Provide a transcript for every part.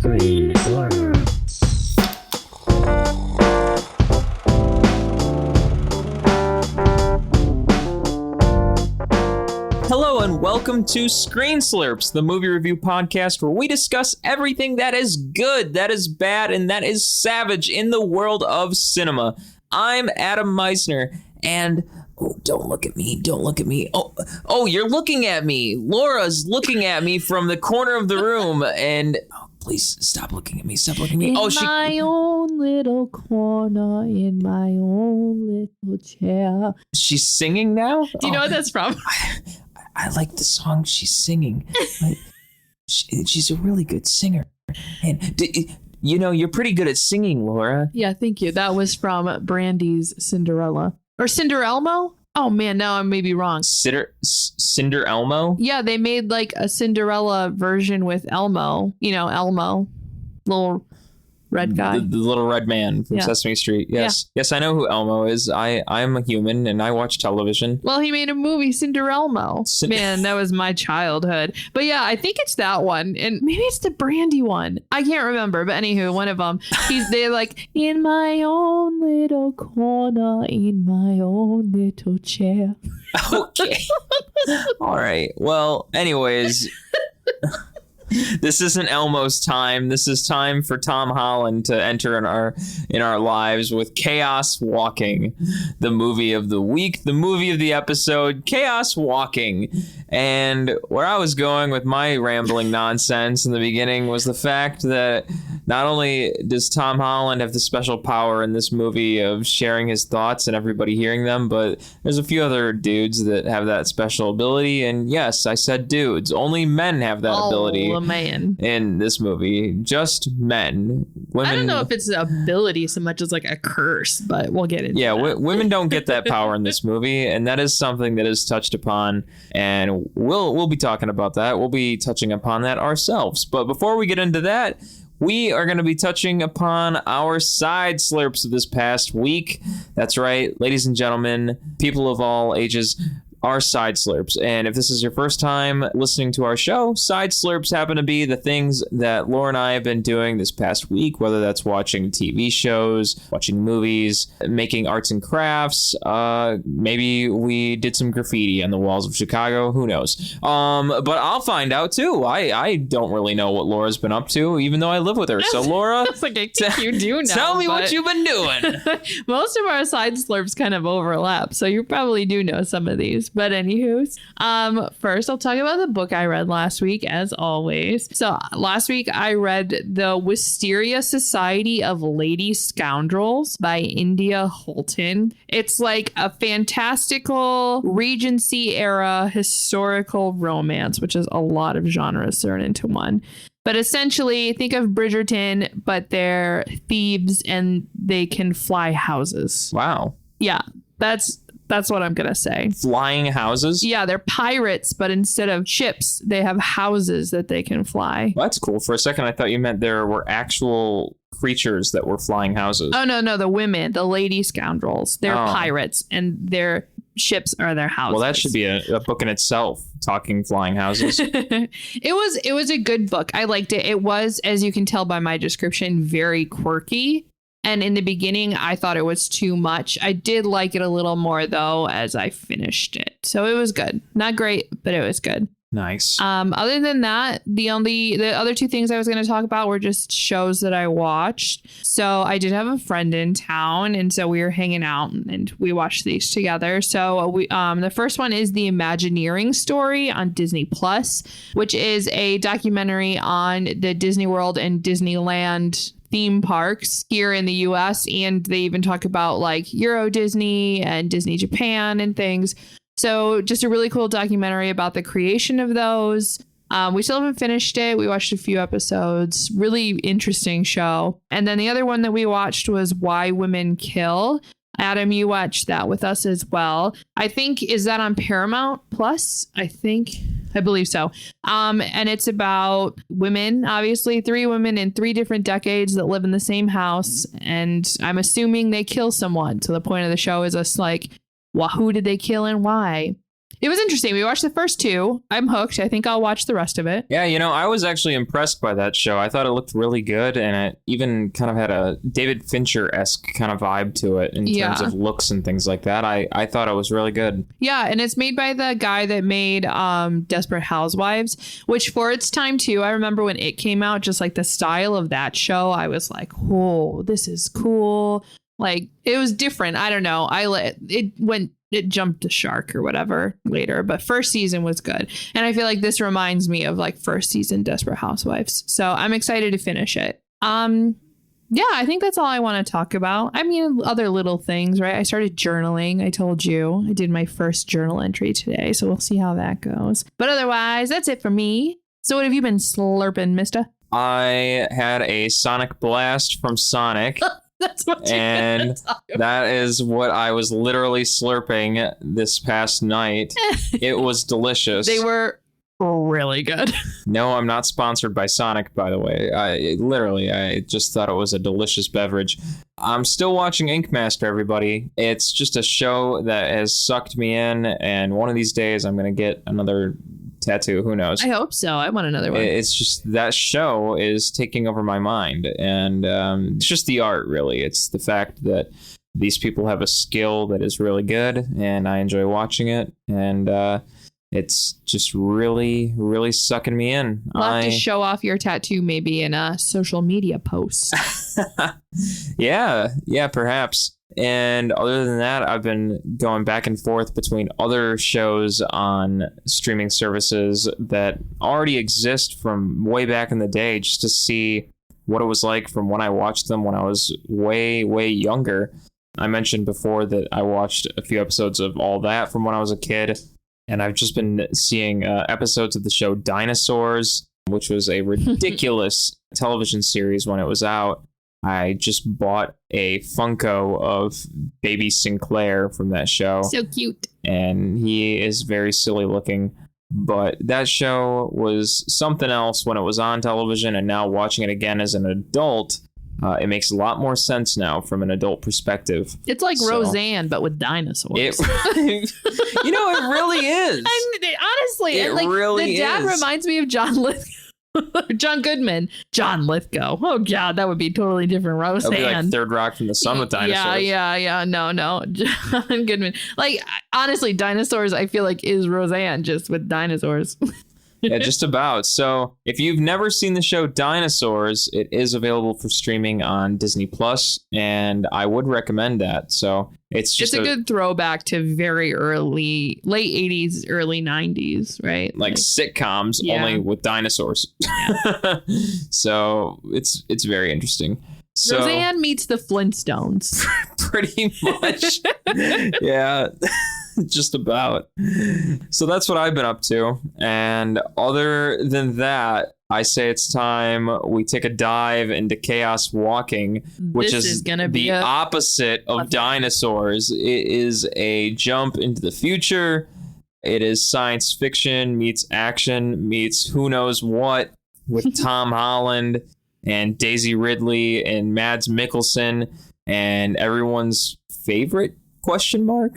Screen Slurps. Hello and welcome to Screen Slurps, the movie review podcast where we discuss everything that is good, that is bad, and that is savage in the world of cinema. I'm Adam Meisner, and don't look at me, don't look at me. Oh, you're looking at me. Laura's looking at me from the corner of the room, and please stop looking at me. Stop looking at me. In my own little corner, in my own little chair. She's singing now? Do you know what that's from? I like the song she's singing. She's a really good singer. And you're pretty good at singing, Laura. Yeah, thank you. That was from Brandy's Cinderella. Or Cinder Elmo? Oh man, now I may be wrong. Cinder Elmo? Yeah, they made like a Cinderella version with Elmo. You know, Elmo. Little red guy. The little red man from Sesame Street. Yes. Yeah. Yes, I know who Elmo is. I'm a human and I watch television. Well, he made a movie, Cinderelmo. Man, that was my childhood. But yeah, I think it's that one. And maybe it's the Brandy one. I can't remember. But anywho, one of them. They're like, in my own little corner, in my own little chair. Okay. All right. Well, anyways... This isn't Elmo's time. This is time for Tom Holland to enter in our lives with Chaos Walking, the movie of the week, the movie of the episode, Chaos Walking. And where I was going with my rambling nonsense in the beginning was the fact that not only does Tom Holland have the special power in this movie of sharing his thoughts and everybody hearing them, but there's a few other dudes that have that special ability. And yes, I said dudes. Only men have that ability. Man in this movie, just men. Women, I don't know if it's an ability so much as like a curse, but we'll get into that. Women don't get that power in this movie, and that is something that is touched upon, and we'll be talking about that. We'll be touching upon that ourselves. But before we get into that, we are going to be touching upon our side slurps of this past week. That's right, ladies and gentlemen, people of all ages, our side slurps. And if this is your first time listening to our show, side slurps happen to be the things that Laura and I have been doing this past week, whether that's watching TV shows, watching movies, making arts and crafts. Maybe we did some graffiti on the walls of Chicago. Who knows? But I'll find out too. I don't really know what Laura's been up to, even though I live with her. So Laura, it's like, I think you do know. Tell me what you've been doing. Most of our side slurps kind of overlap, so you probably do know some of these. But anywho, first I'll talk about the book I read last week, as always. So last week I read The Wisteria Society of Lady Scoundrels by India Holton. It's like a fantastical Regency era historical romance, which is a lot of genres thrown into one. But essentially, think of Bridgerton, but they're thieves and they can fly houses. Wow. Yeah, that's what I'm going to say. Flying houses? Yeah, they're pirates, but instead of ships, they have houses that they can fly. Well, that's cool. For a second, I thought you meant there were actual creatures that were flying houses. Oh, no, the women, the lady scoundrels. They're pirates, and their ships are their houses. Well, that should be a book in itself, talking flying houses. It was a good book. I liked it. It was, as you can tell by my description, very quirky. And in the beginning, I thought it was too much. I did like it a little more, though, as I finished it. So it was good. Not great, but it was good. Nice. Other than that, the other two things I was going to talk about were just shows that I watched. So I did have a friend in town, and so we were hanging out and we watched these together. So we the first one is The Imagineering Story on Disney Plus, which is a documentary on the Disney World and Disneyland theme parks here in the US, and they even talk about like Euro Disney and Disney Japan and things. So just a really cool documentary about the creation of those. We still haven't finished it. We watched a few episodes. Really interesting show. And then the other one that we watched was Why Women Kill. Adam, you watched that with us as well. I think, is that on Paramount Plus? I believe so. And it's about women, obviously 3 women in 3 different decades that live in the same house. And I'm assuming they kill someone. So the point of the show is us like, well, who did they kill and why? It was interesting. We watched the first 2. I'm hooked. I think I'll watch the rest of it. Yeah, I was actually impressed by that show. I thought it looked really good, and it even kind of had a David Fincher-esque kind of vibe to it in terms of looks and things like that. I thought it was really good. Yeah, and it's made by the guy that made Desperate Housewives, which for its time too, I remember when it came out, just like the style of that show, I was like, oh, this is cool. Like, it was different. I don't know. It jumped the shark or whatever later, but first season was good. And I feel like this reminds me of like first season Desperate Housewives. So I'm excited to finish it. Yeah, I think that's all I want to talk about. I mean, other little things, right? I started journaling. I told you I did my first journal entry today. So we'll see how that goes. But otherwise, that's it for me. So what have you been slurping, mister? I had a Sonic Blast from Sonic. That's what you're and that is what I was literally slurping this past night. It was delicious. They were really good. No, I'm not sponsored by Sonic, by the way. I just thought it was a delicious beverage. I'm still watching Ink Master, everybody. It's just a show that has sucked me in, and one of these days I'm going to get another tattoo. Who knows? I hope so. I want another one. It's just that show is taking over my mind, and it's just the art, really. It's the fact that these people have a skill that is really good, and I enjoy watching it, and it's just really, really sucking me in. We'll have to show off your tattoo maybe in a social media post. Yeah, perhaps. And other than that, I've been going back and forth between other shows on streaming services that already exist from way back in the day, just to see what it was like from when I watched them when I was way, way younger. I mentioned before that I watched a few episodes of all that from when I was a kid. And I've just been seeing episodes of the show Dinosaurs, which was a ridiculous television series when it was out. I just bought a Funko of Baby Sinclair from that show. So cute. And he is very silly looking. But that show was something else when it was on television, and now watching it again as an adult, it makes a lot more sense now from an adult perspective. It's like Roseanne, but with dinosaurs. It really is. Honestly, it like, really the dad reminds me of John Goodman. John Lithgow. Oh, God, that would be totally different. Roseanne. That would be like Third Rock from the Sun with dinosaurs. Yeah. No. John Goodman. Like, honestly, Dinosaurs, I feel like, is Roseanne just with dinosaurs. Yeah, just about. So if you've never seen the show Dinosaurs, it is available for streaming on Disney Plus, and I would recommend that. So it's a good throwback to very late 80s, early 90s, right? Like sitcoms, only with dinosaurs. Yeah. So it's very interesting. So, Roseanne meets the Flintstones. Pretty much. Yeah. Just about. So that's what I've been up to. And other than that, I say it's time we take a dive into Chaos Walking, which is gonna be the opposite of Dinosaurs. It is a jump into the future. It is science fiction meets action meets who knows what with Tom Holland and Daisy Ridley and Mads Mikkelsen and everyone's favorite ?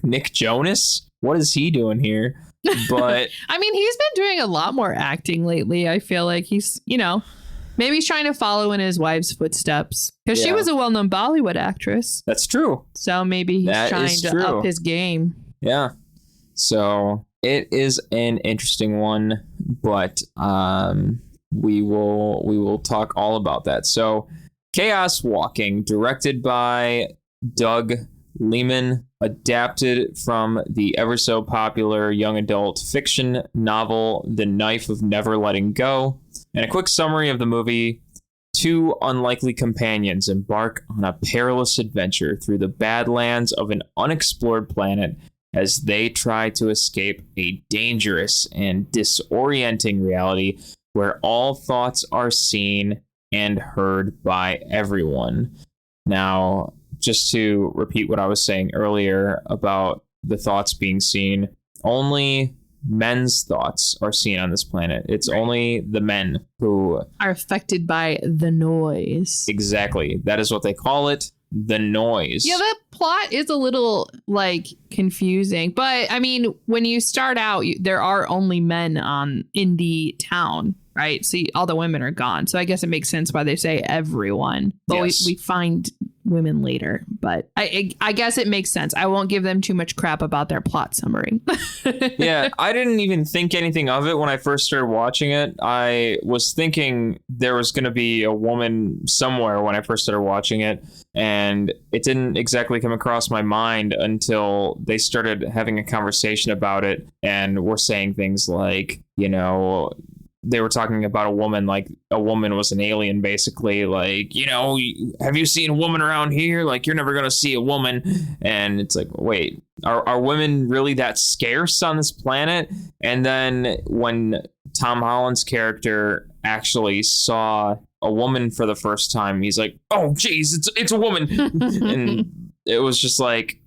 Nick Jonas. What is he doing here? But I mean, he's been doing a lot more acting lately. I feel like he's, maybe he's trying to follow in his wife's footsteps, because she was a well-known Bollywood actress. That's true. So maybe he's trying to up his game. Yeah. So it is an interesting one, but we will talk all about that. So Chaos Walking, directed by Doug Liman, adapted from the ever so popular young adult fiction novel The Knife of Never Letting Go. And a quick summary of the movie: two unlikely companions embark on a perilous adventure through the badlands of an unexplored planet as they try to escape a dangerous and disorienting reality where all thoughts are seen and heard by everyone. Now, just to repeat what I was saying earlier about the thoughts being seen, only men's thoughts are seen on this planet. It's only the men who are affected by the noise. Exactly. That is what they call it. the noise. Yeah, that plot is a little like confusing. But I mean, when you start out, there are only men in the town, right? So all the women are gone. So I guess it makes sense why they say everyone. But Yes. we find women later. But I guess it makes sense. I won't give them too much crap about their plot summary. Yeah, I didn't even think anything of it when I first started watching it. I was thinking there was going to be a woman somewhere when I first started watching it, and it didn't exactly come across my mind until they started having a conversation about it and were saying things like, you know, they were talking about a woman, like a woman was an alien, basically, like, you know, have you seen a woman around here? Like, you're never going to see a woman. And it's like, wait, are women really that scarce on this planet? And then when Tom Holland's character actually saw a woman for the first time, he's like, oh, geez, it's a woman. And it was just like,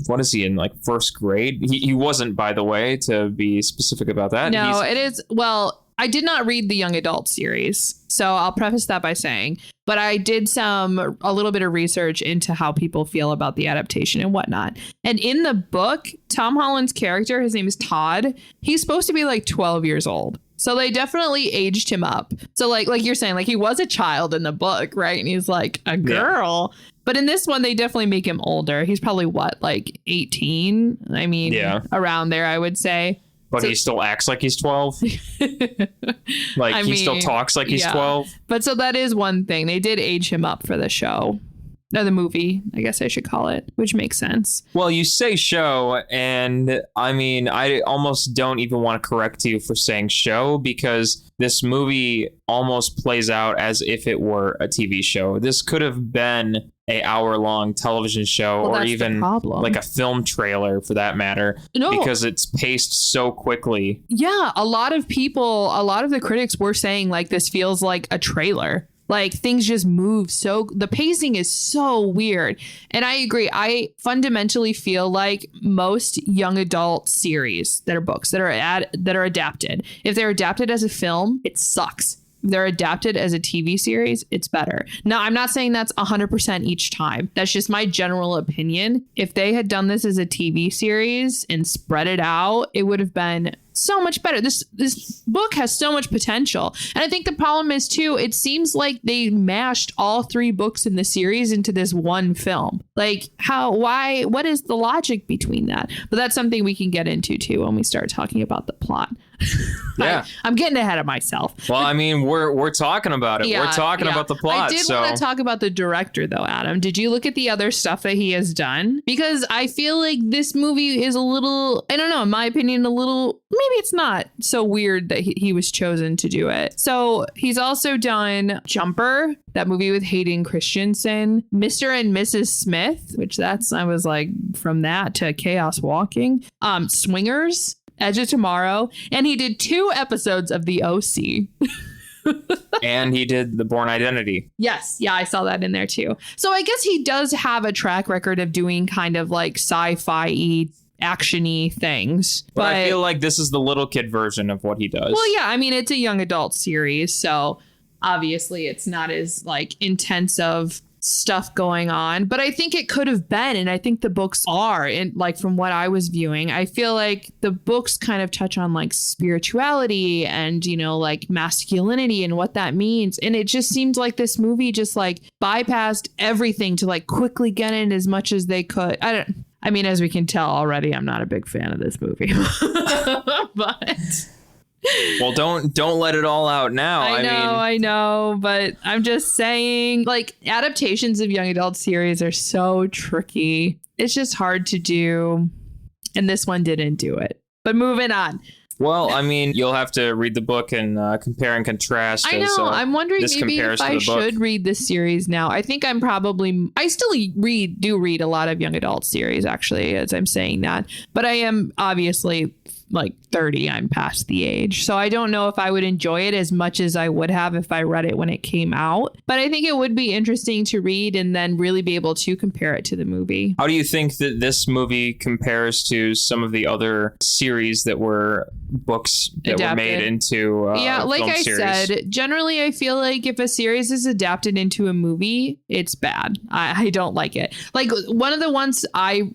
what is he in, like first grade? He wasn't, by the way, to be specific about that. No, it is. Well, I did not read the young adult series, so I'll preface that by saying, but I did a little bit of research into how people feel about the adaptation and whatnot. And in the book, Tom Holland's character, his name is Todd. He's supposed to be like 12 years old. So they definitely aged him up. So like you're saying, like he was a child in the book, right? And he's like a girl. Yeah. But in this one, they definitely make him older. He's probably like 18? I mean, around there, I would say. But he still acts like he's 12. Like he still talks like he's 12. But so that is one thing. They did age him up for the show. No, the movie, I guess I should call it, which makes sense. Well, you say show, and I mean, I almost don't even want to correct you for saying show, because this movie almost plays out as if it were a TV show. This could have been an hour-long television show, or even like a film trailer for that matter, because it's paced so quickly. Yeah, a lot of the critics were saying like this feels like a trailer. Like things just move the pacing is so weird. And I agree. I fundamentally feel like most young adult series that are books that are adapted, if they're adapted as a film, it sucks. If they're adapted as a TV series, it's better. Now, I'm not saying that's 100% each time. That's just my general opinion. If they had done this as a TV series and spread it out, it would have been so much better. This book has so much potential. And I think the problem is, too, it seems like they mashed all 3 books in the series into this one film. Like, what is the logic between that? But that's something we can get into, too, when we start talking about the plot. Yeah. I'm getting ahead of myself. Well, I mean, we're talking about it. Yeah, we're talking about the plot. I did want to talk about the director, though, Adam. Did you look at the other stuff that he has done? Because I feel like this movie is a little, I don't know, in my opinion, maybe it's not so weird that he was chosen to do it. So he's also done Jumper, that movie with Hayden Christensen, Mr. and Mrs. Smith, which I was like, from that to Chaos Walking, Swingers, Edge of Tomorrow, and he did 2 episodes of The O.C. And he did The Bourne Identity. Yes. Yeah, I saw that in there too. So I guess he does have a track record of doing kind of like sci-fi-y, action-y things. But I feel like this is the little kid version of what he does. Well, yeah, I mean, it's a young adult series, so obviously it's not as like intense of stuff going on, but I think it could have been, and I think the books are, and like from what I was viewing, I feel like the books kind of touch on like spirituality and, you know, like masculinity and what that means, and it just seemed like this movie just like bypassed everything to like quickly get in as much as they could. I mean, as we can tell already, I'm not a big fan of this movie. But well, don't let it all out now. I know, but I'm just saying, like, adaptations of young adult series are so tricky. It's just hard to do, and this one didn't do it. But moving on. Well, I mean, you'll have to read the book and compare and contrast. I know. I'm wondering maybe if I should read this series now. I think I still read a lot of young adult series, actually, as I'm saying that. But I am obviously like 30. I'm past the age. So I don't know if I would enjoy it as much as I would have if I read it when it came out. But I think it would be interesting to read and then really be able to compare it to the movie. How do you think that this movie compares to some of the other series that were books that Adapted. were made into like film I series? said, generally I feel like if a series is adapted into a movie, it's bad. I don't like it. Like one of the ones I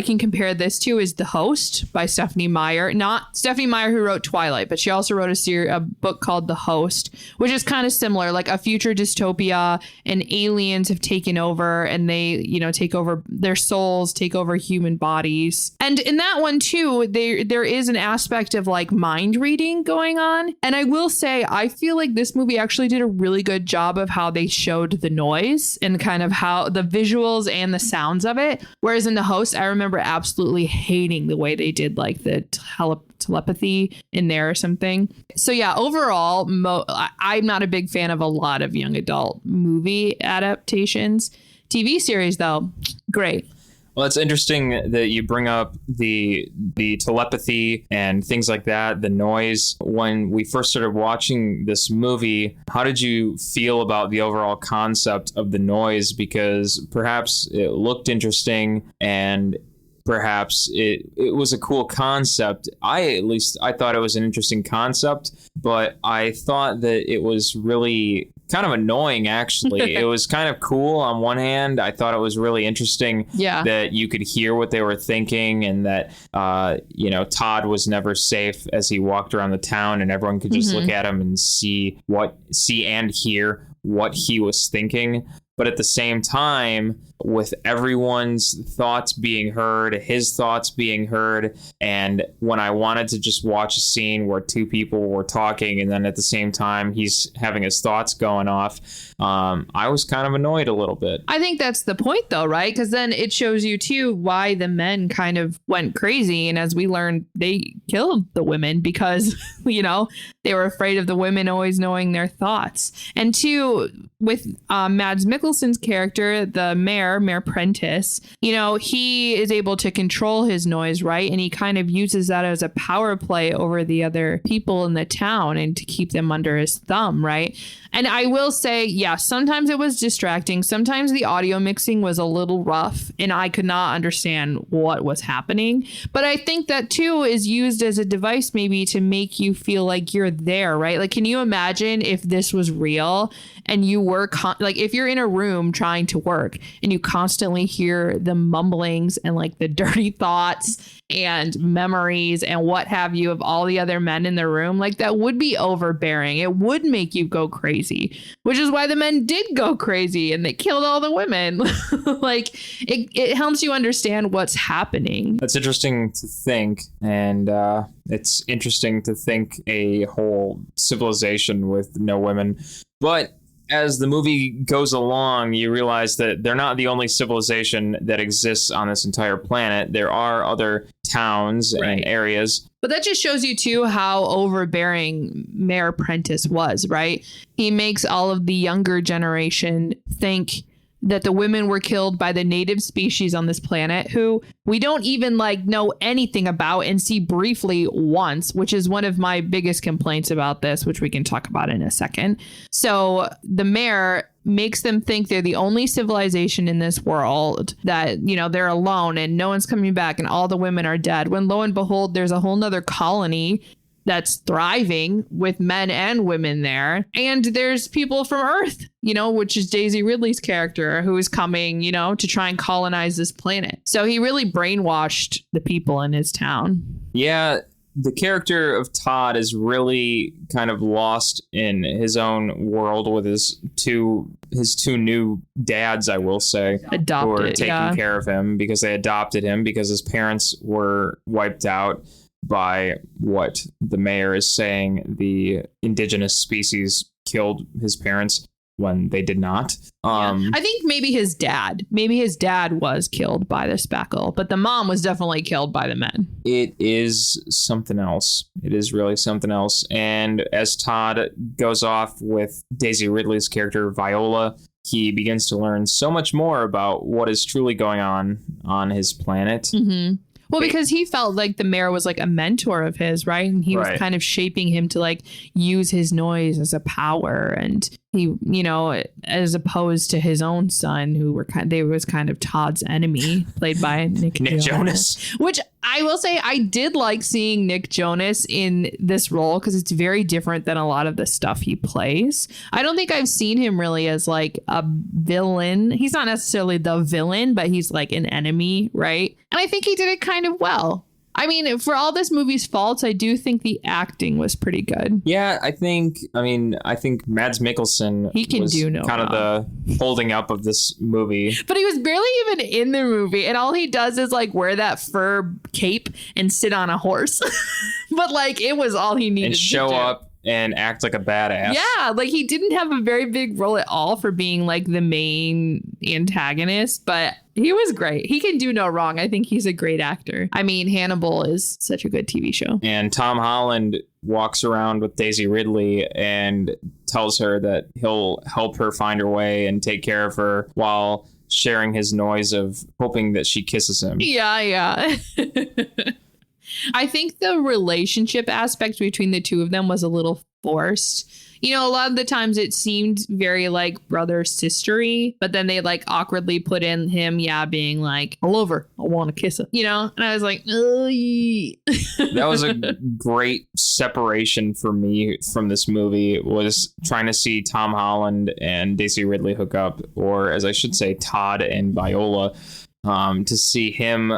can compare this to is The Host by Stephanie Meyer. Not Stephanie Meyer who wrote Twilight, but she also wrote a book called The Host, which is kind of similar, like a future dystopia, and aliens have taken over, and they, take over their souls, take over human bodies. And in that one too, there is an aspect of like mind reading going on. And I will say, I feel like this movie actually did a really good job of how they showed the noise and kind of how the visuals and the sounds of it. Whereas in The Host, I remember absolutely hating the way they did like the telepathy in there or something. So yeah, overall, I'm not a big fan of a lot of young adult movie adaptations. TV series, though, great. Well, it's interesting that you bring up the telepathy and things like that, the noise. When we first started watching this movie, how did you feel about the overall concept of the noise? Because perhaps it looked interesting and perhaps it was a cool concept. I thought it was an interesting concept, but I thought that it was really kind of annoying, actually. It was kind of cool on one hand. I thought it was really interesting that you could hear what they were thinking, and that Todd was never safe as he walked around the town, and everyone could just look at him and see and hear what he was thinking. But at the same time, with everyone's thoughts being heard, his thoughts being heard, and when I wanted to just watch a scene where two people were talking and then at the same time he's having his thoughts going off, I was kind of annoyed a little bit. I think that's the point, though, right? Because then it shows you, too, why the men kind of went crazy. And as we learned, they killed the women because, they were afraid of the women always knowing their thoughts. And two, with Mads Mikkelsen's character, the Mayor Prentice, he is able to control his noise, right? And he kind of uses that as a power play over the other people in the town and to keep them under his thumb, right? And I will say, sometimes it was distracting. Sometimes the audio mixing was a little rough and I could not understand what was happening. But I think that, too, is used as a device maybe to make you feel like you're there, right? Like, can you imagine if this was real and you were if you're in a room trying to work and you constantly hear the mumblings and like the dirty thoughts and memories and what have you of all the other men in the room, like that would be overbearing. It would make you go crazy, which is why the men did go crazy and they killed all the women. Like it helps you understand what's happening. That's interesting to think. And it's interesting to think a whole civilization with no women. But as the movie goes along, you realize that they're not the only civilization that exists on this entire planet. There are other towns and areas. But that just shows you, too, how overbearing Mayor Prentice was, right? He makes all of the younger generation think that the women were killed by the native species on this planet who we don't even know anything about and see briefly once, which is one of my biggest complaints about this, which we can talk about in a second. So the mayor makes them think they're the only civilization in this world, that, they're alone and no one's coming back and all the women are dead, when lo and behold, there's a whole nother colony that's thriving with men and women there. And there's people from Earth, which is Daisy Ridley's character, who is coming, to try and colonize this planet. So he really brainwashed the people in his town. Yeah, the character of Todd is really kind of lost in his own world with his two new dads, I will say, who are taking care of him because they adopted him because his parents were wiped out by what the mayor is saying the indigenous species killed his parents when they did not. I think maybe his dad was killed by the spackle, but the mom was definitely killed by the men. It is something else. It is really something else. And as Todd goes off with Daisy Ridley's character, Viola, he begins to learn so much more about what is truly going on his planet. Mm-hmm. Well, because he felt like the mayor was like a mentor of his, right? And he was kind of shaping him to like use his noise as a power. And he, you know, as opposed to his own son, who were they was kind of Todd's enemy, played by Nick Jonas. Which I will say, I did like seeing Nick Jonas in this role because it's very different than a lot of the stuff he plays. I don't think I've seen him really as like a villain. He's not necessarily the villain, but he's like an enemy, right? And I think he did it kind of well. I mean, for all this movie's faults, I do think the acting was pretty good. Yeah, I think Mads Mikkelsen he can was do no kind wrong. of the holding up of this movie. But he was barely even in the movie, and all he does is like wear that fur cape and sit on a horse. But like it was all he needed and show to do. up and act like a badass. Yeah, like he didn't have a very big role at all for being like the main antagonist, but he was great. He can do no wrong. I think he's a great actor. I mean, Hannibal is such a good TV show. And Tom Holland walks around with Daisy Ridley and tells her that he'll help her find her way and take care of her while sharing his noise of hoping that she kisses him. Yeah. I think the relationship aspect between the two of them was a little forced. You know, a lot of the times it seemed very like brother sistery, but then they like awkwardly put in him, being like, I love her, I want to kiss her, you know? And I was like, That was a great separation for me from this movie, was trying to see Tom Holland and Daisy Ridley hook up, or as I should say, Todd and Viola. To see him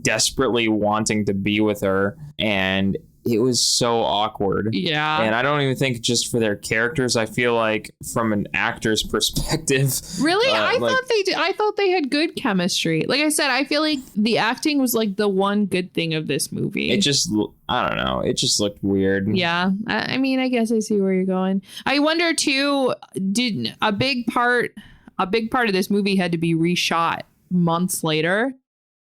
desperately wanting to be with her, and it was so awkward. Yeah. And I don't even think just for their characters. I feel like from an actor's perspective. Really? I thought they had good chemistry. Like I said, I feel like the acting was like the one good thing of this movie. It just, I don't know. It just looked weird. Yeah. I mean, I guess I see where you're going. I wonder too, did a big part of this movie had to be reshot months later.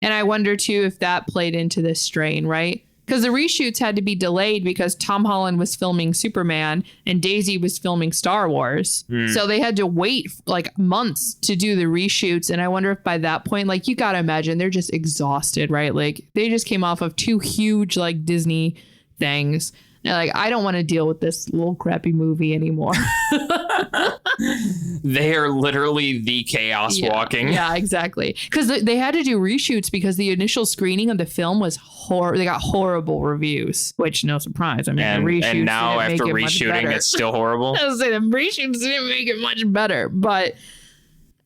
And I wonder too if that played into this strain, right? Because the reshoots had to be delayed because Tom Holland was filming Superman and Daisy was filming Star Wars. So they had to wait like months to do the reshoots. And I wonder if by that point, like, you got to imagine they're just exhausted, right? Like they just came off of 2 huge like Disney things. They're like, I don't want to deal with this little crappy movie anymore. They are literally the chaos walking. Yeah, exactly. Because they had to do reshoots because the initial screening of the film was they got horrible reviews, which no surprise. I mean, the reshoots and now didn't after make it much reshooting, better. it's still horrible. I was saying the reshoots didn't make it much better, but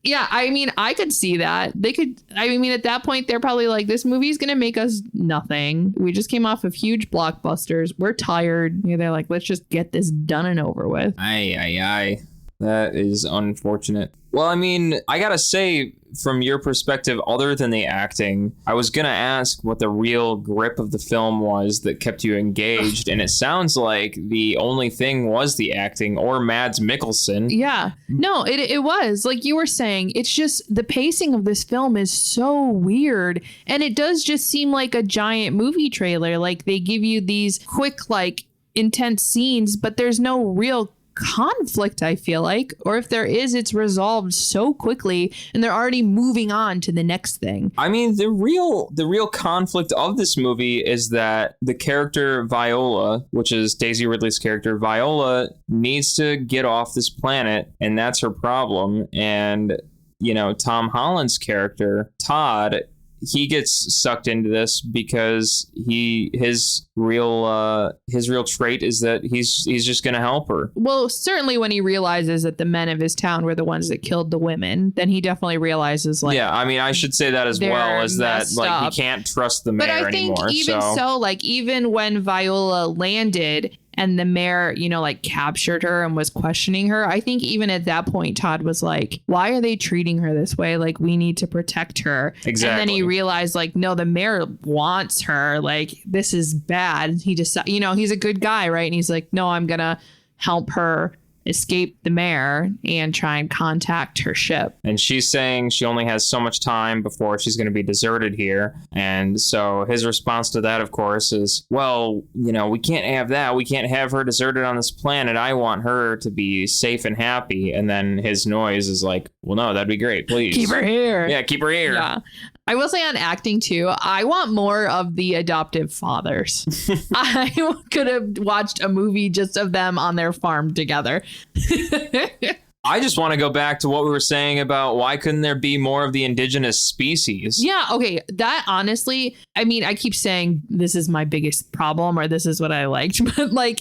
yeah, I mean, I could see that. They could, I mean, at that point, they're probably like, this movie's going to make us nothing. We just came off of huge blockbusters. We're tired. Yeah, they're like, let's just get this done and over with. Aye. That is unfortunate. Well, I mean, I gotta say, from your perspective, other than the acting, I was gonna ask what the real grip of the film was that kept you engaged, and it sounds like the only thing was the acting or Mads Mikkelsen. Yeah. No, it was. Like you were saying, it's just the pacing of this film is so weird, and it does just seem like a giant movie trailer. Like they give you these quick, like, intense scenes, but there's no real conflict, I feel like, or if there is, it's resolved so quickly and they're already moving on to the next thing. I mean, the real conflict of this movie is that the character Viola, which is Daisy Ridley's character, Viola needs to get off this planet, and that's her problem. And, you know, Tom Holland's character, Todd, he gets sucked into this because his real trait is that he's just gonna help her. Well, certainly when he realizes that the men of his town were the ones that killed the women, then he definitely realizes, like, yeah, I mean, I should say that as well, is that like up. he can't trust the mayor anymore. But I think anymore. so, like, even when Viola landed and the mayor, you know, like captured her and was questioning her, I think even at that point, Todd was like, why are they treating her this way? Like, we need to protect her. Exactly. And then he realized, like, no, the mayor wants her. Like, this is bad. He just, you know, he's a good guy, right? And he's like, no, I'm going to help her escape the mayor and try and contact her ship. And she's saying she only has so much time before she's going to be deserted here. And so his response to that, of course, is, well, you know, we can't have that. We can't have her deserted on this planet. I want her to be safe and happy. And then his noise is like, well, no, that'd be great. Please Keep her here. Yeah, keep her here. Yeah. I will say on acting too, I want more of the adoptive fathers. I could have watched a movie just of them on their farm together. I just want to go back to what we were saying about why couldn't there be more of the indigenous species? Yeah, okay. That honestly, I mean, I keep saying this is my biggest problem or this is what I liked, but like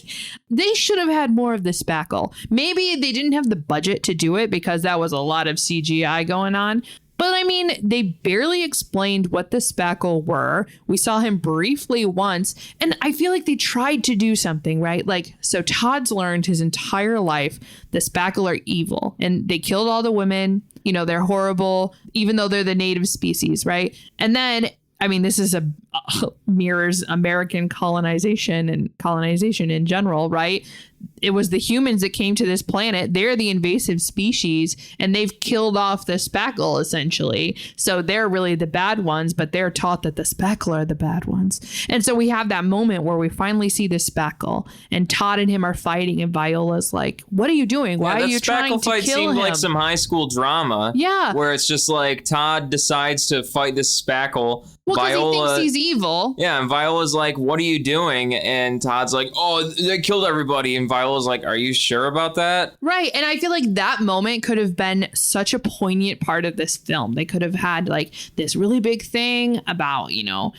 they should have had more of the spackle. Maybe they didn't have the budget to do it because that was a lot of CGI going on. But I mean, they barely explained what the spackle were. We saw him briefly once, and I feel like they tried to do something, right? Like, so Todd's learned his entire life the spackle are evil, and they killed all the women. You know, they're horrible, even though they're the native species, right? And then, I mean, this is mirrors American colonization and colonization in general, right? It was the humans that came to this planet. They're the invasive species, and they've killed off the spackle, essentially. So they're really the bad ones, but they're taught that the spackle are the bad ones. And so we have that moment where we finally see the spackle, and Todd and him are fighting, and Viola's like, what are you doing? Why are you trying to kill him? That spackle fight seemed like some high school drama. Yeah. Where it's just like Todd decides to fight this spackle. Well, because he thinks he's evil. Yeah, and Viola's like, what are you doing? And Todd's like, oh, they killed everybody. And Viola's like, are you sure about that? Right. And I feel like that moment could have been such a poignant part of this film. They could have had like this really big thing about, you know,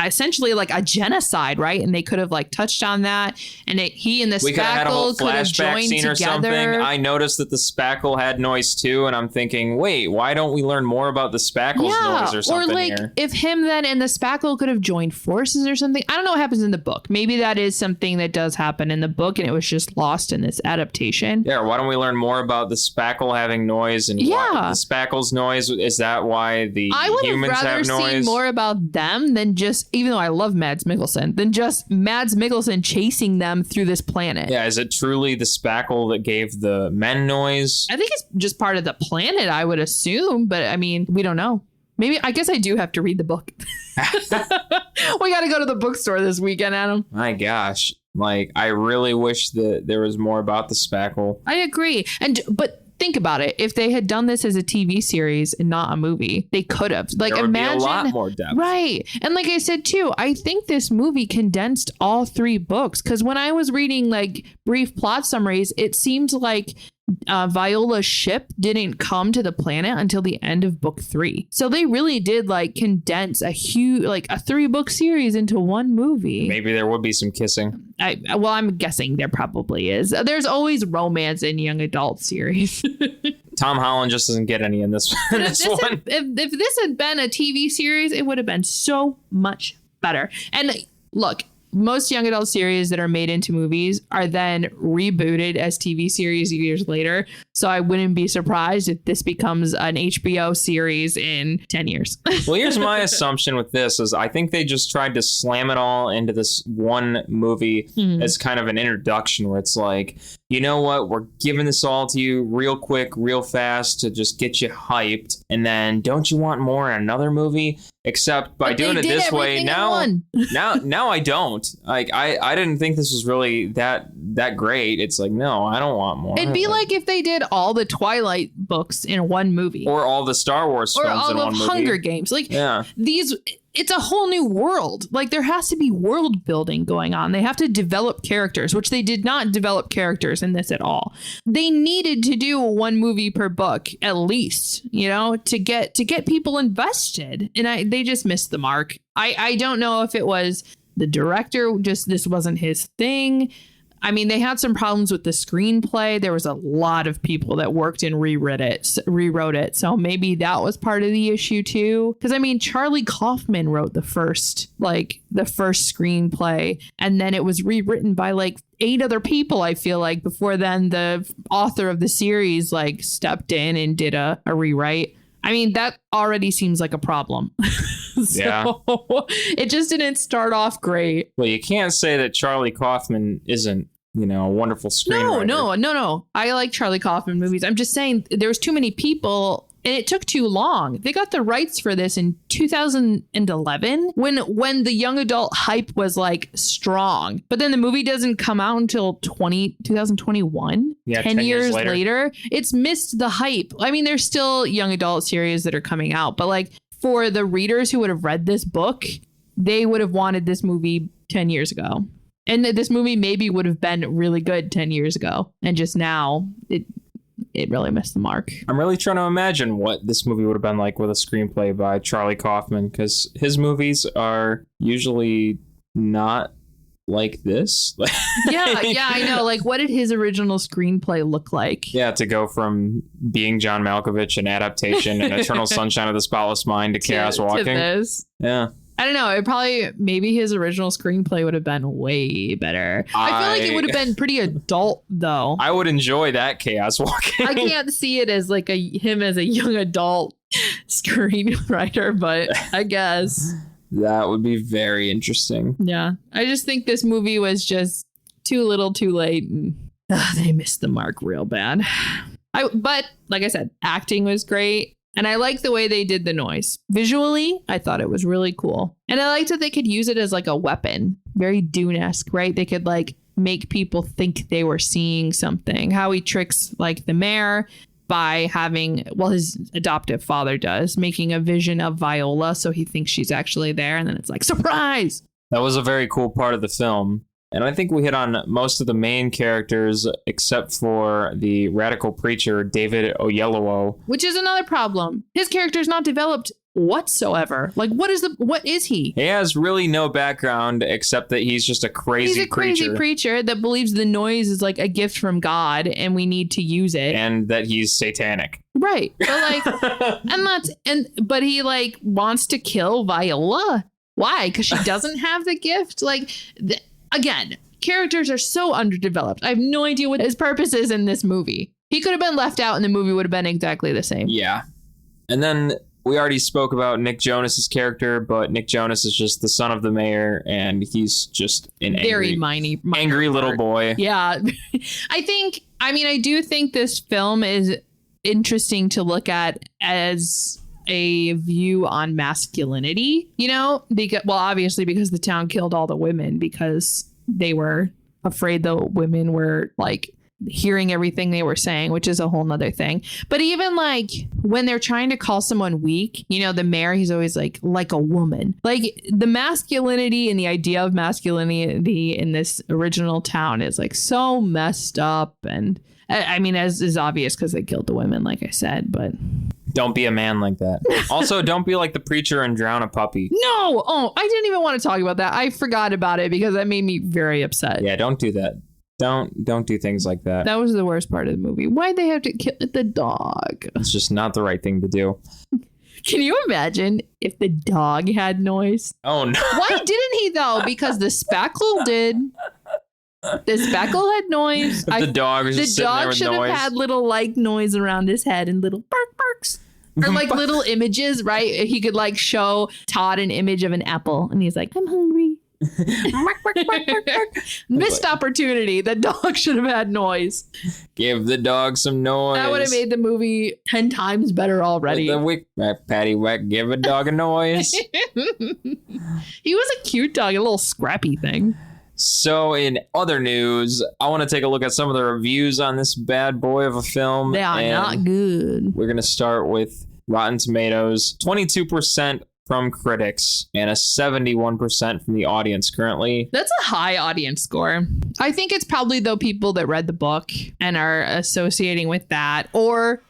essentially like a genocide, right? And they could have like touched on that, and he and the spackle could have joined scene together. Or something. I noticed that the spackle had noise too, and I'm thinking, wait, why don't we learn more about the spackle's noise or something? Or like here? If him then and the spackle could have joined forces or something. I don't know what happens in the book. Maybe that is something that does happen in the book, and it was just lost in this adaptation. Yeah, why don't we learn more about the spackle having noise and why the spackle's noise? Is that why the humans have noise? I would have rather seen more about them than just, even though I love Mads Mikkelsen, than just Mads Mikkelsen chasing them through this planet. Yeah, is it truly the spackle that gave the men noise? I think it's just part of the planet, I would assume, but I mean, we don't know. Maybe, I guess I do have to read the book. We got to go to the bookstore this weekend, Adam. My gosh. Like, I really wish that there was more about the spackle. I agree. But think about it. If they had done this as a TV series and not a movie, they could have. Like, there would imagine be a lot more depth. Right. And like I said, too, I think this movie condensed all 3 books. Because when I was reading like brief plot summaries, it seemed like Viola's ship didn't come to the planet until the end of book 3. So they really did like condense a huge, like a 3-book series into one movie. Maybe there would be some kissing. I'm guessing there probably is. There's always romance in young adult series. Tom Holland just doesn't get any in this, one. If this had been a TV series, it would have been so much better. And look, most young adult series that are made into movies are then rebooted as TV series years later. So I wouldn't be surprised if this becomes an HBO series in 10 years. Well, here's my assumption with this is I think they just tried to slam it all into this one movie as kind of an introduction where it's like, you know what? We're giving this all to you real quick, real fast to just get you hyped. And then don't you want more in another movie? Except by doing it this way, now I don't. Like I didn't think this was really that great. It's like, no, I don't want more. It'd be like if they did all the Twilight books in one movie. Or all the Star Wars films in one movie. Or all of Hunger Games. Like it's a whole new world. Like there has to be world building going on. They have to develop characters, which they did not develop characters in this at all. They needed to do 1 movie per book at least, you know, to get people invested. And they just missed the mark. I don't know if it was the director, just this wasn't his thing. I mean, they had some problems with the screenplay. There was a lot of people that worked and rewrote it. So maybe that was part of the issue, too. Because, I mean, Charlie Kaufman wrote the first screenplay. And then it was rewritten by like 8 other people, I feel like. Before then, the author of the series like stepped in and did a rewrite. I mean, that already seems like a problem. It just didn't start off great. Well, you can't say that Charlie Kaufman isn't, you know, a wonderful screenwriter. No. I like Charlie Kaufman movies. I'm just saying there was too many people And it took too long. They got the rights for this in 2011 when the young adult hype was like strong. But then the movie doesn't come out until 2021. Yeah, 10 years later. It's missed the hype. I mean, there's still young adult series that are coming out. But like for the readers who would have read this book, they would have wanted this movie 10 years ago. And this movie maybe would have been really good 10 years ago. And just now, it really missed the mark. I'm really trying to imagine what this movie would have been like with a screenplay by Charlie Kaufman, because his movies are usually not like this. Yeah, I know. Like, what did his original screenplay look like? Yeah, to go from being John Malkovich and Adaptation and Eternal Sunshine of the Spotless Mind to Chaos Walking. To this. Yeah. I don't know. Maybe his original screenplay would have been way better. I feel like it would have been pretty adult, though. I would enjoy that Chaos Walking. I can't see it as like him as a young adult screenwriter, but I guess. That would be very interesting. Yeah. I just think this movie was just too little too late. And they missed the mark real bad. But like I said, acting was great. And I like the way they did the noise. Visually, I thought it was really cool. And I liked that they could use it as like a weapon. Very Dune-esque, right? They could like make people think they were seeing something. How he tricks like the mayor by having, well, his adoptive father does, making a vision of Viola. So he thinks she's actually there. And then it's like, surprise! That was a very cool part of the film. And I think we hit on most of the main characters except for the radical preacher, David Oyelowo. Which is another problem. His character's not developed whatsoever. Like, what is he? He has really no background except that he's just a crazy preacher. He's a crazy preacher that believes the noise is like a gift from God and we need to use it. And that he's satanic. Right. But like, but he like wants to kill Viola. Why? Because she doesn't have the gift? Like, again, characters are so underdeveloped. I have no idea what his purpose is in this movie. He could have been left out and the movie would have been exactly the same. Yeah. And then we already spoke about Nick Jonas's character, but Nick Jonas is just the son of the mayor and he's just an angry little boy. Yeah. I do think this film is interesting to look at as a view on masculinity, obviously because the town killed all the women because they were afraid the women were like hearing everything they were saying, which is a whole nother thing. But even like when they're trying to call someone weak, the mayor, he's always like a woman. Like the masculinity and the idea of masculinity in this original town is like so messed up. And I mean, as is obvious because they killed the women, like I said, but don't be a man like that. Also, don't be like the preacher and drown a puppy. No. Oh, I didn't even want to talk about that. I forgot about it because that made me very upset. Yeah, don't do that. Don't do things like that. That was the worst part of the movie. Why'd they have to kill the dog? It's just not the right thing to do. Can you imagine if the dog had noise? Oh, no. Why didn't he, though? Because the spackle did. The spackle had noise. The dog was just sitting there with should noise. Have had little like noise around his head and little barks. Or like little images, right? He could like show Todd an image of an apple and he's like, I'm hungry. Missed opportunity. The dog should have had noise. Give the dog some noise. That would have made the movie 10 times better already. The wick, patty whack, give a dog a noise. He was a cute dog, a little scrappy thing. So in other news, I want to take a look at some of the reviews on this bad boy of a film. They are not good. We're going to start with Rotten Tomatoes. 22% from critics and a 71% from the audience currently. That's a high audience score. I think it's probably though people that read the book and are associating with that, or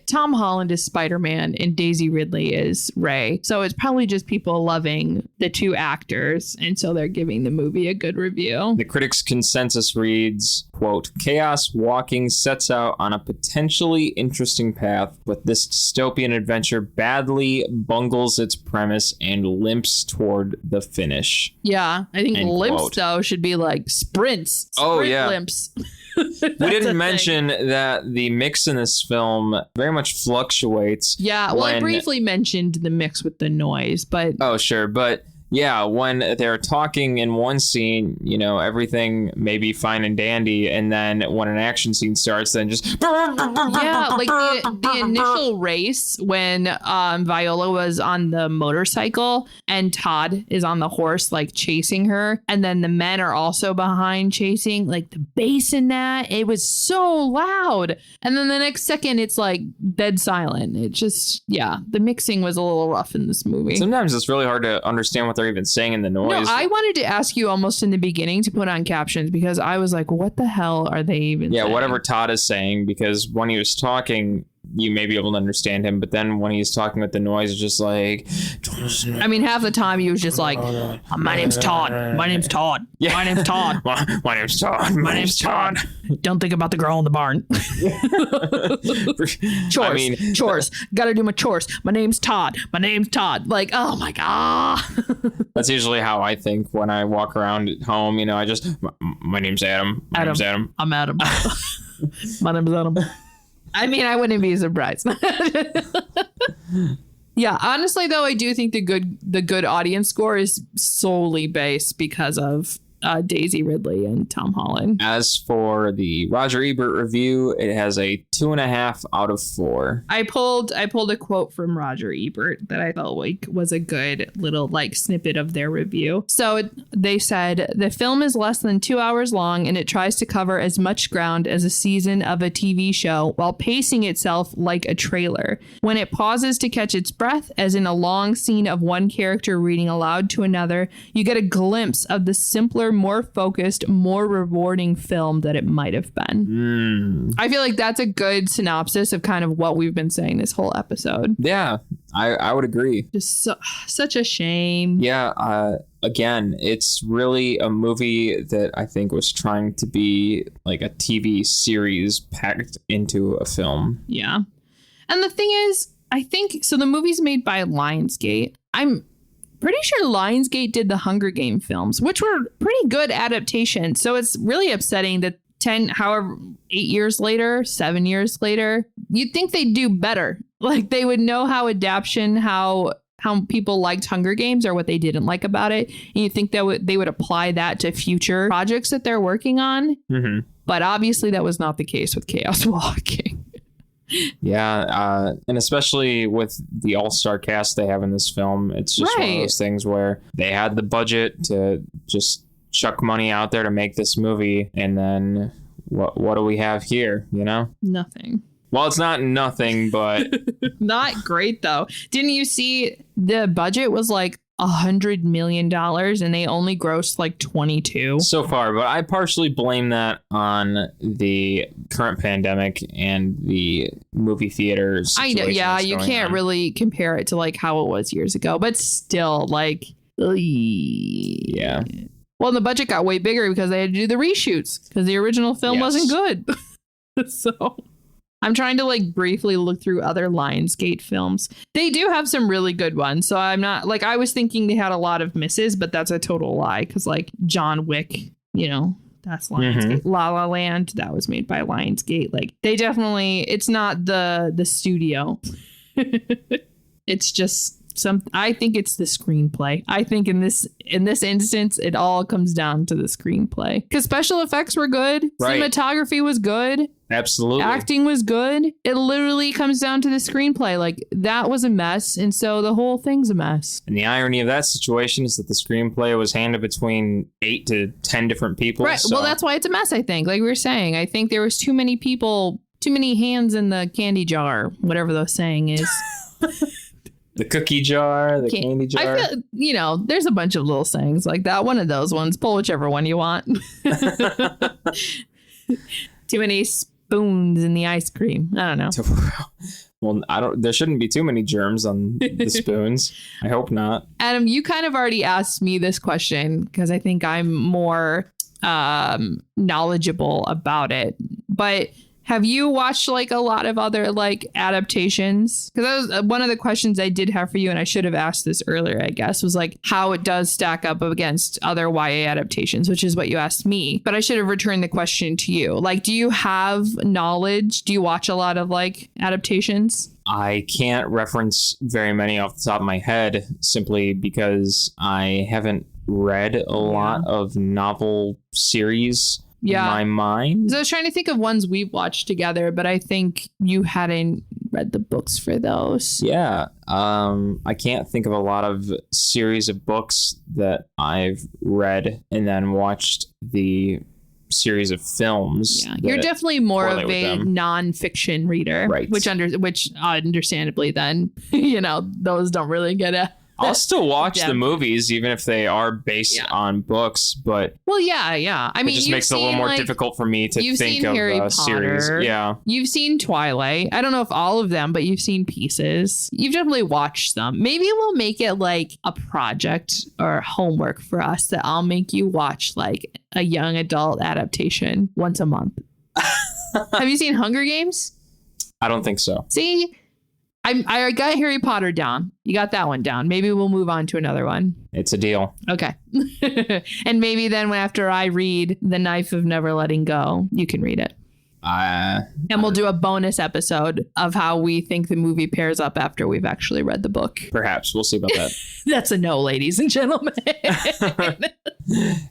Tom Holland is Spider-Man and Daisy Ridley is Rey, so it's probably just people loving the two actors, and so they're giving the movie a good review. The critics' consensus reads, quote, Chaos Walking sets out on a potentially interesting path, but this dystopian adventure badly bungles its premise and limps toward the finish. Yeah, I think limps though should be like sprints. Limps. We didn't mention that the mix in this film very much fluctuates. Yeah, well, I briefly mentioned the mix with the noise, but oh sure, but Yeah, when they're talking in one scene, you know, everything may be fine and dandy, and then when an action scene starts, then just Yeah, like the initial race when Viola was on the motorcycle and Todd is on the horse, like chasing her, and then the men are also behind chasing, like the bass in that, it was so loud. And then the next second, it's like dead silent. It just, yeah, the mixing was a little rough in this movie. Sometimes it's really hard to understand what they're even saying in the noise. No, I wanted to ask you almost in the beginning to put on captions because I was like, what the hell are they even saying? Whatever Todd is saying, because when he was talking, you may be able to understand him, but then when he's talking with the noise, it's just like... I mean, half the time he was just like, my name's Todd. My name's Todd. Yeah. My name's Todd. My name's Todd. My name's Todd. Don't think about the girl in the barn. Chores. Chores. Gotta do my chores. My name's Todd. My name's Todd. Like, oh my God. That's usually how I think when I walk around at home. You know, I just... My name's Adam. My name's Adam. I'm Adam. My name's Adam. I mean, I wouldn't be surprised. Yeah, honestly, though, I do think the good audience score is solely based because of Daisy Ridley and Tom Holland. As for the Roger Ebert review, it has a 2.5 out of 4. I pulled a quote from Roger Ebert that I felt like was a good little like snippet of their review. So they said, the film is less than 2 hours long and it tries to cover as much ground as a season of a TV show while pacing itself like a trailer. When it pauses to catch its breath, as in a long scene of one character reading aloud to another, you get a glimpse of the simpler, more focused, more rewarding film that it might have been. I feel like that's a good synopsis of kind of what we've been saying this whole episode. Yeah, I would agree. Just such a shame. Yeah, again, it's really a movie that I think was trying to be like a TV series packed into a film. Yeah. And the thing is, I think, so the movie's made by Lionsgate. I'm pretty sure Lionsgate did the Hunger Game films, which were pretty good adaptations. So it's really upsetting that 8 years later, 7 years later, you'd think they'd do better. Like they would know how adaptation, how people liked Hunger Games or what they didn't like about it. And you think that they would apply that to future projects that they're working on. Mm-hmm. But obviously that was not the case with Chaos Walking. Yeah, and especially with the all-star cast they have in this film, it's just one of those things where they had the budget to just chuck money out there to make this movie, and then what do we have here, you know? Nothing. Well, it's not nothing, but... Not great, though. Didn't you see the budget was like $100 million and they only grossed like 22 so far, but I partially blame that on the current pandemic and the movie theaters. I know, yeah, you can't really compare it to like how it was years ago, but still, like, yeah. Well, the budget got way bigger because they had to do the reshoots because the original film wasn't good. So I'm trying to like briefly look through other Lionsgate films. They do have some really good ones. So I'm not like, I was thinking they had a lot of misses, but that's a total lie. Cause like John Wick, you know, that's Lionsgate. Mm-hmm. La La Land, that was made by Lionsgate. Like they definitely, it's not the studio. It's just I think it's the screenplay. I think in this instance, it all comes down to the screenplay because special effects were good. Right. Cinematography was good. Absolutely. Acting was good. It literally comes down to the screenplay. Like that was a mess. And so the whole thing's a mess. And the irony of that situation is that the screenplay was handed between 8 to 10 different people. Right. So. Well, that's why it's a mess, I think. Like we were saying, I think there was too many people, too many hands in the candy jar, whatever the saying is. The cookie jar, the candy jar. I feel, you know, there's a bunch of little sayings like that. One of those ones, pull whichever one you want. Too many spoons in the ice cream. I don't know. Well, there shouldn't be too many germs on the spoons. I hope not. Adam, you kind of already asked me this question because I think I'm more knowledgeable about it. But have you watched like a lot of other like adaptations? Because that was one of the questions I did have for you, and I should have asked this earlier, I guess, was like how it does stack up against other YA adaptations, which is what you asked me. But I should have returned the question to you. Like, do you have knowledge? Do you watch a lot of like adaptations? I can't reference very many off the top of my head simply because I haven't read a lot of novel series in my mind. So I was trying to think of ones we've watched together, but I think you hadn't read the books for those. Yeah. I can't think of a lot of series of books that I've read and then watched the series of films. Yeah, you're definitely more of a non-fiction reader, right? Which understandably, then those don't really get a. I'll still watch the movies, even if they are based on books. But yeah. I mean, it just makes it a little more difficult for me to think of a series. Yeah, you've seen Twilight. I don't know if all of them, but you've seen pieces. You've definitely watched them. Maybe we'll make it like a project or homework for us that I'll make you watch like a young adult adaptation once a month. Have you seen Hunger Games? I don't think so. See? I got Harry Potter down. You got that one down. Maybe we'll move on to another one. It's a deal. Okay. And maybe then after I read The Knife of Never Letting Go, you can read it. And we'll do a bonus episode of how we think the movie pairs up after we've actually read the book. Perhaps. We'll see about that. That's a no, ladies and gentlemen.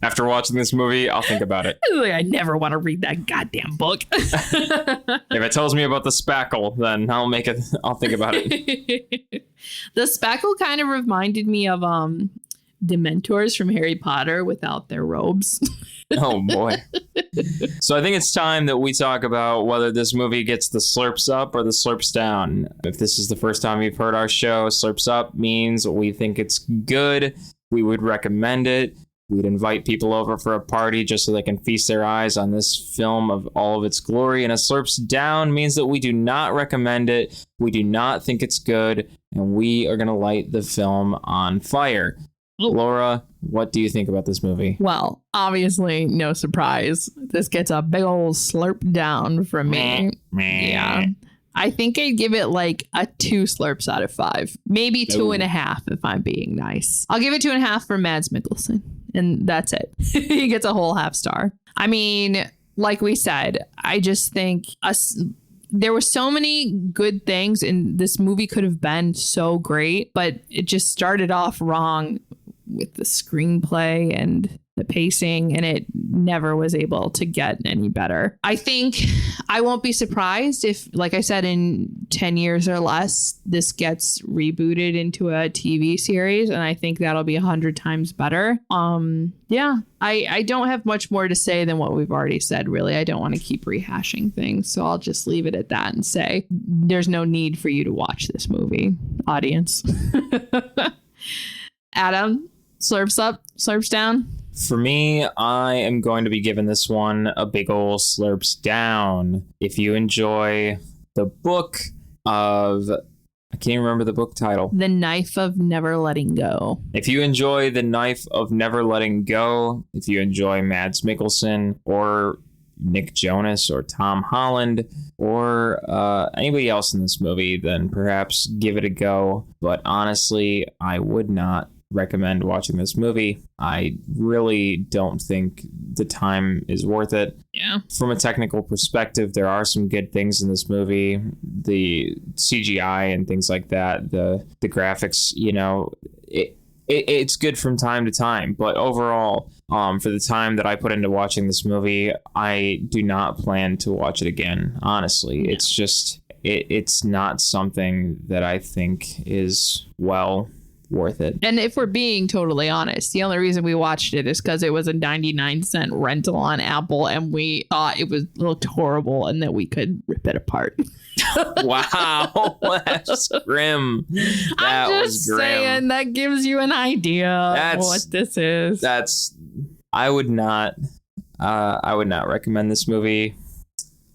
After watching this movie, I'll think about it. I never want to read that goddamn book. If it tells me about the spackle, then I'll think about it. The spackle kind of reminded me of Dementors from Harry Potter without their robes. Oh boy. So I think it's time that we talk about whether this movie gets the slurps up or the slurps down. If this is the first time you've heard our show, slurps up means we think it's good. We would recommend it. We'd invite people over for a party just so they can feast their eyes on this film of all of its glory. And a slurps down means that we do not recommend it. We do not think it's good. And we are going to light the film on fire. Laura, what do you think about this movie? Well, obviously, no surprise. This gets a big old slurp down from me. Yeah. I think I'd give it like a 2 slurps out of 5. Maybe 2.5 if I'm being nice. I'll give it 2.5 for Mads Mikkelsen. And that's it. He gets a whole half star. I mean, like we said, I just think there were so many good things and this movie could have been so great, but it just started off wrong with the screenplay and the pacing, and it never was able to get any better. I think I won't be surprised if, like I said, in 10 years or less, this gets rebooted into a TV series, and I think that'll be 100 times better. I don't have much more to say than what we've already said, really. I don't want to keep rehashing things, so I'll just leave it at that and say there's no need for you to watch this movie, audience. Adam, slurps up, slurps down? For me, I am going to be giving this one a big ol' slurps down. If you enjoy the book of... I can't even remember the book title. The Knife of Never Letting Go. If you enjoy The Knife of Never Letting Go, if you enjoy Mads Mikkelsen or Nick Jonas or Tom Holland or anybody else in this movie, then perhaps give it a go. But honestly, I would not recommend watching this movie. I really don't think the time is worth it. Yeah. From a technical perspective, there are some good things in this movie. The CGI and things like that, the graphics, it's good from time to time. But overall, for the time that I put into watching this movie, I do not plan to watch it again. Honestly, it's just it's not something that I think is worth it. And if we're being totally honest, the only reason we watched it is because it was a 99-cent rental on Apple and we thought it looked horrible and that we could rip it apart. Wow, that's grim. That was grim. Saying that gives you an idea of what this is. I would not recommend this movie.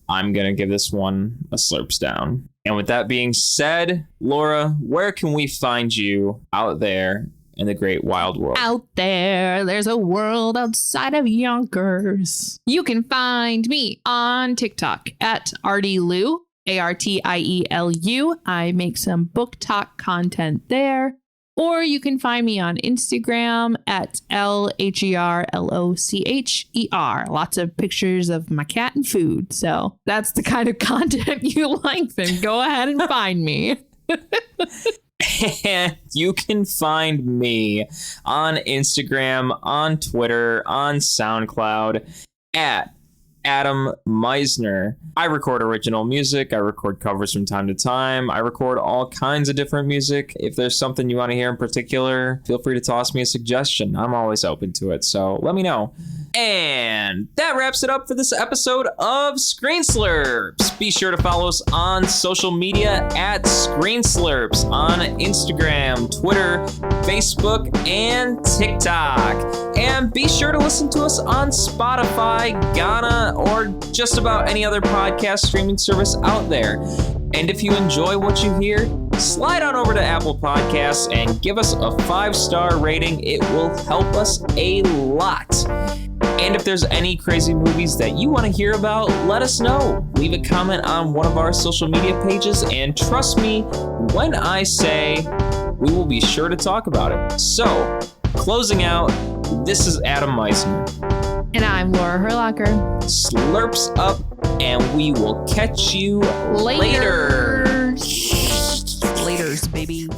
I'm gonna give this one a slurps down. And with that being said, Laura, where can we find you out there in the great wild world? Out there's a world outside of Yonkers. You can find me on TikTok at ArtieLou, ARTIELU. I make some book talk content there. Or you can find me on Instagram at LHERLOCHER. Lots of pictures of my cat and food. So that's the kind of content you like, then go ahead and find me. And you can find me on Instagram, on Twitter, on SoundCloud at Adam Meisner. I record original music. I record covers from time to time. I record all kinds of different music. If there's something you want to hear in particular, feel free to toss me a suggestion. I'm always open to it, so let me know. And that wraps it up for this episode of Screen Slurps. Be sure to follow us on social media at Screen Slurps on Instagram, Twitter, Facebook, and TikTok. And be sure to listen to us on Spotify, Ghana, or just about any other podcast streaming service out there. And if you enjoy what you hear, slide on over to Apple Podcasts and give us a 5-star rating. It will help us a lot. And if there's any crazy movies that you want to hear about, let us know. Leave a comment on one of our social media pages, and trust me when I say we will be sure to talk about it. So, closing out, this is Adam Meisner. And I'm Laura Herlocker. Slurps up, and we will catch you later. Laters, baby.